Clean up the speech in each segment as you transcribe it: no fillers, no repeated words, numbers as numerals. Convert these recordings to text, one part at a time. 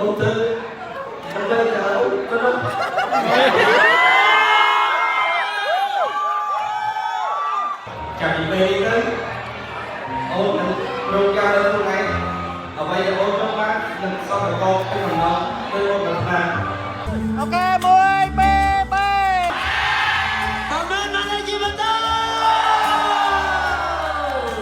không tư không tư cháu có nó chào chị Bì đấy ôn rồi ca lên hôm nay ở bây giờ ôn trong bác lần sau phải con cái phần đó tôi ôn được mà ok 10 b b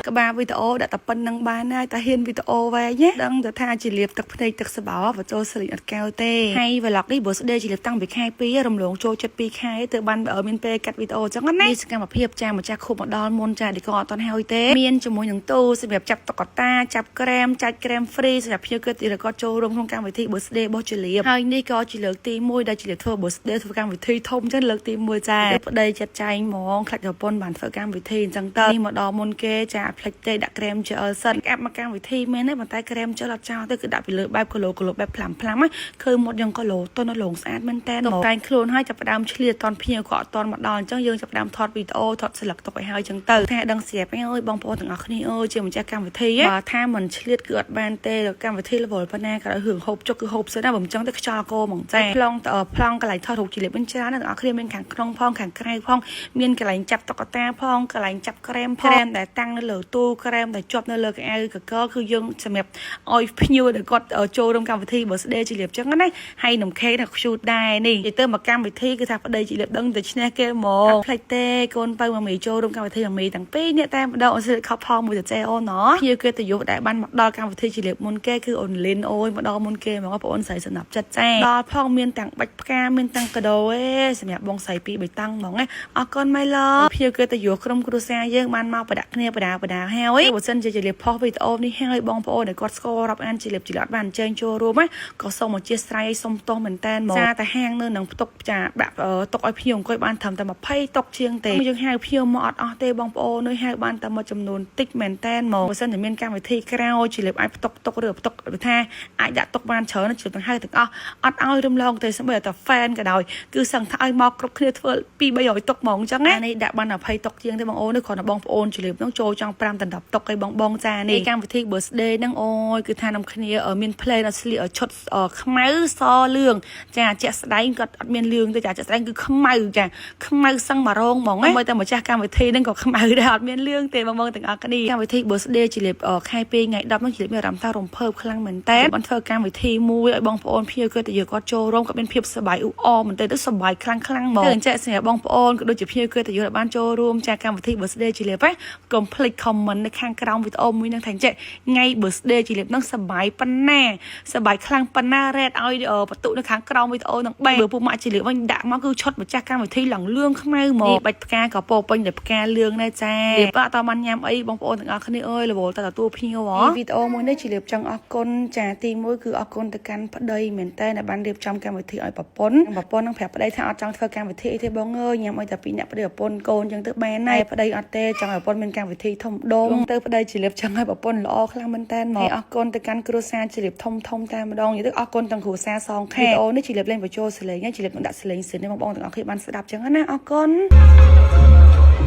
ក្បាលវីដេអូដាក់តែប៉ុណ្្នឹងបានហើយតែហ៊ានវីដេអូវែងណាដឹងទៅថាជាលៀបទឹកភ្នែកទឹកសបោបើចូលស្រីអត់កៅទេហើយ vlog នេះ birthday ជាលៀបតាំងពីខែ2រំលងចូលចិត្ត2ខែទៅបានមានពេលកាត់វីដេអូអញ្ចឹងណាសកម្មភាពចាម្ចាស់ខូបមកដល់មុនចាឌីកអត់តន់ហើយទេមានជាមួយនឹងទូសម្រាប់ចាប់តុក្កតាចាប់ក្រែមចាច់ក្រែម free សម្រាប់ភ្ញៀវគឺទីរកចូលរួមក្នុងកម្មវិធី birthday របស់ជាលៀបហើយនេះក៏ជាលើកទី1ដែលជាលៀបធ្វើ birthday ធ្វើកម្មវិធីធំចឹងលើកទី1ចាប្តីចាត់ចែងហ្មងខ្លាច់ប្រពន្ធបានធ្វើកម្មវិធីអញ្ចឹងទៅនេះមកដល់មុនគេចាផ្លេចទេដាក់ក្រែមជើសិនអាប់មកកម្មវិធីមែនទេប៉ុន្តែក្រែមជើអត់ចោលទៅគឺដាក់ពីលើបែបគីឡូបែបផ្លាំហ្នឹងឃើញមុតយ៉ាងគីឡូតុនលងស្អាតមែនតើតុបតែងខ្លួនឲ្យចាប់ផ្ដើមឆ្លៀតតនភ្ញៀវក៏អត់តនមកដល់អញ្ចឹងយើងចាប់ផ្ដើមថតវីដេអូថតស្លឹកទុកឲ្យហើយអញ្ចឹងទៅថាដឹងស្រាប់អើយបងប្អូនទាំងអស់គ្នាអើយជាម្ចាស់កម្មវិធីបើថាមិនឆ្លៀតគឺអត់បានទេកម្មវិធី level ប៉ុណ្ណាក៏រឿងហូបចុកគឺហូបសិនណាបើមិនចឹងទៅខ្យល់កោហ្មងចាប្លង់កន្លែងថតរូបជាលៀបវិញច្រើនទាំងអស់គ្នាមានខាងក្នុងផងខាងក្រៅផងមានកន្លែងចាប់តុក្កតាផងកន្លែងចាប់ក្រែមដែលតាំងនៅលើទូក្រែមដែលជាប់នៅលើកៅអៅកកគឺយើងសម្រាប់ឲ្យភ្ញៀវដែលគាត់ចូលរួមកម្មវិធី birthday ជាលៀបចឹងណាហើយនំខេកថាខ្ជូតដែរនេះនិយាយទៅមកកម្មវិធីគឺថាប្តីជាលៀបដឹងទៅឈ្នះគេហ្មងផ្លេចទេកូនបើមកមីចូលរួមកម្មវិធីមីទាំងពីរនេះតែម្ដងអូនសិលខប់ផងមួយទៅចេអូនណោះភ្ញៀវគេទៅយកដែលបានមកដល់កម្មវិធីជាលៀបមុនគេគឺអូនលីនអូយមកដល់មុនគេហ្មងបងអូនស្រីសំណាប់ចិត្តចាដល់ផងមានទាំងបាច់ផ្កាមានទាំងកាដូសម្រាប់បងស្រីពីរបីតាំងហ្មងណាអរគុណម៉ៃឡូភ្ញៀវគេទៅយកក្រុមគ្រួសារយើងបានមកប្រដាក់គ្នាបដាហើយបើសិនជាលៀបផុសវីដេអូនេះហើយបងប្អូនដែលគាត់ស្គាល់រាប់អានជាលៀបអត់បានអញ្ជើញចូលរួមណាក៏សូមអធិស្ឋានសុំទោសមែនតើហ្មងចាតែហាងនៅនឹងផ្ទុកចាដាក់ទុកឲ្យភ្ញៀវអង្គុយបានត្រឹមតែ20តុកជាងទេយើងហៅភ្ញៀវមកអត់ទេបងប្អូនហៅបានតែមួយចំនួនតិចមែនតើហ្មងបើសិនតែមានកម្មវិធីក្រោយជាលៀបអាចផ្ទុកទុកឬផ្ទុកថាអាចដាក់ទុកបានច្រើនជាទាំងហៅទាំងអស់អត់ឲ្យរំលងទេសូម្បីតែ fan ក៏ដោយគឺសឹងថាឲ្យមកគ្រប់គ្នាធ្វើ2-300តុកហ្មងអញ្ចឹងណានេះដាក់បាន20តុកជាងទេបងអូននេះគ្រាន់តែបងប្អូនជាលៀបនឹងចូលចង់5ដល់10តុកឯបងចានេះកម្មវិធី birthday ហ្នឹងអូយគឺថានំគ្នាមាន play អត់ស្លៀកឈុតខ្មៅសលឿងចាជាក់ស្ដែងគាត់អត់មានលឿងទេចាជាក់ស្ដែងគឺខ្មៅចាខ្មៅសឹងមករងហ្មងហើយតែម្ចាស់កម្មវិធីហ្នឹងក៏ខ្មៅដែរអត់មានលឿងទេបងទាំងអស់គ្នាកម្មវិធី birthday ជាលៀបខែ2ថ្ងៃ10ហ្នឹងជាលៀបមានអារម្មណ៍ថារំភើបខ្លាំងមែនតើបានធ្វើកម្មវិធីមួយឲ្យបងប្អូនភ្ញៀវគាត់ទៅយកគាត់ចូលរួមក៏មានភាពសប្បាយអ៊ូអរមែនតើទៅសប្បាយខ្លាំងហ្មងអញ្ចឹងសម្រាប់បងប្អូនក៏ដូចជាភ្ញៀវគាត់ទៅយកបានចូលរួមចាកម្មវិធី birthday ជាលៀបកុំភ្លេច comment នៅខាងក្រោមវីដេអូមួយហ្នឹងថាចេះថ្ងៃ birthday ជាលៀបហ្នឹងសប្បាយប៉ុណ្ណាសប្បាយខ្លាំងប៉ុណ្ណារ៉េតឲ្យបន្ទុកនៅខាងក្រោមវីដេអូហ្នឹងបើពួកម៉ាក់ជាលៀបវិញដាក់មកគឺឈុតម្ចាស់កម្មវិធីឡើងលឿងខ្មៅហ្មងបាច់ផ្កាក៏ពោពេញតែផ្កាលឿងដែរចាលៀបអត់តបានញ៉ាំអីបងប្អូនទាំងអស់គ្នាអើយរវល់តែទទួលភ្ញៀវហ៎វីដេអូមួយនេះជាលៀបចង់អរគុណចាទី1គឺអរគុណទៅកាន់ប្តីមែនតើដែលបានរៀបចំកម្មវិធីឲ្យប្រពន្ធនឹងប្រាប់ប្តីថាអត់ចង់ធ្វើកម្មវិធីអីទេបងអើយញ៉ាំអីតែពីរអ្នកប្តីប្រពន្ធកូនចឹងទៅបានហើយប្តីអត់ទេចង់ឲ្យប្រពន្ធមានកម្មវិធីធំដុំទៅប្តីជាលៀបចង់ឲ្យប្រពន្ធល្អខ្លាំងមែនតើមកអរគុណទៅកាន់គ្រួសារជាលៀបធំតែម្ដងនិយាយទៅអរគុណទាំងគ្រួសារសងខេវីដេអូនេះជាលៀបលេងបញ្ចូលសលេងហើយជាលៀបនឹងដាក់សលេងសិននេះបងប្អូនទាំងអស់គ្នាបានស្ដាប់ចឹងណាអរគុណ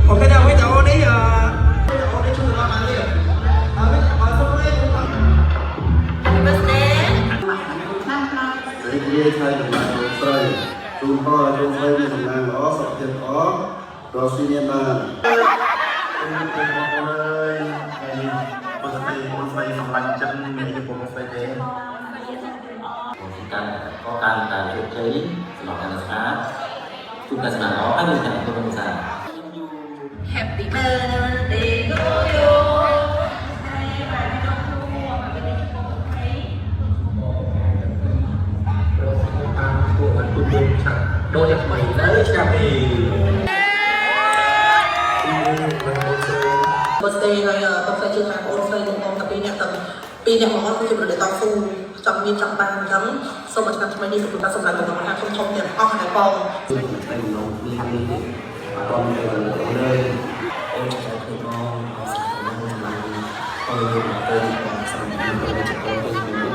អូខេដល់វីដេអូនេះជួយដល់បានទៀតហើយបើសុំលេងបងនិយាយថាដំណើរស្រីទូនพ่อទូនស្រីមានដំណើរល្អសុខភាពល្អរកស៊ីមានបានបងប្អូនអើយហើយបើស្រីបងស្រីសម្លាញ់ចិត្តមានអីបងស្រីទេការជោគជ័យសម្រាប់ការស្អាតជួបការស្អាតល្អហើយនឹងទាំងក្រុមគ្រួសារ Happy birthday to you ដូចតែថ្មីដែរឆ្នាំនេះ birthday ហើយបងស្រីជឿថាបងស្រីបងប្អូនតែពីរនាក់មកអត់គឺជាប្រទេសតស៊ូចង់មានចង់បានអញ្ចឹងសូមឲ្យឆ្នាំថ្មីនេះប្រកាសសម្រាប់តំណែងធំទាំងអស់ហើយបងតែម្ដងនេះហាក់នេះអត់ដល់ទៅលើអូនចង់ទៅមកសម្រាប់អូនទៅបងសម្រាប់ទៅជាអូន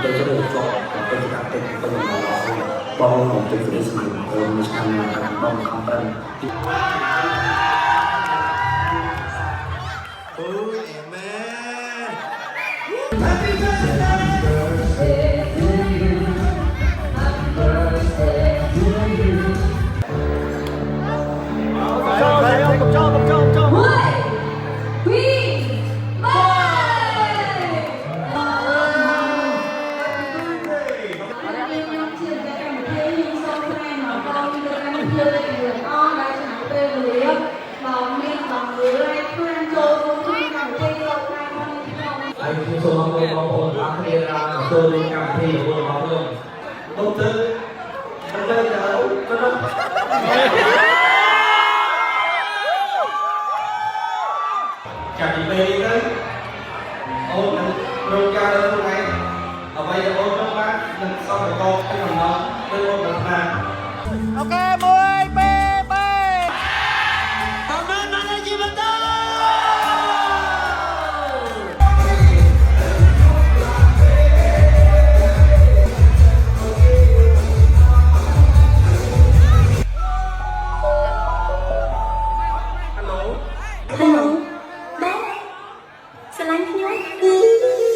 ទៅជាប់ទៅតាមទៅបងមកទៅសេរីស្មៃអូនឆ្នាំនេះបងខំប្រឹងអូអេមែន Happy birthday to you chưa định người con đây chẳng hạn bên người bằng miệng bằng người đây khuyên cho cũng không làm thêm đâu này con đi không ហើយខ្ញុំសូមអរគុណបងប្អូនទាំងអស់គ្នាដែលចូលរួមកម្មវិធីរបស់យើងលោកទៅមិនដឹងទៅចាប់ពីពេលនេះទៅអូននឹងរកការលើខ្លួនឯងអ្វីដែលអូននឹងបាននឹងសំប្រកបទៅកំណត់ទៅអូនប្រាថ្នា អូខេ1 2 3តាមណានជីវិតទៅ Hello béស្រឡាញ់ខ្ញុំ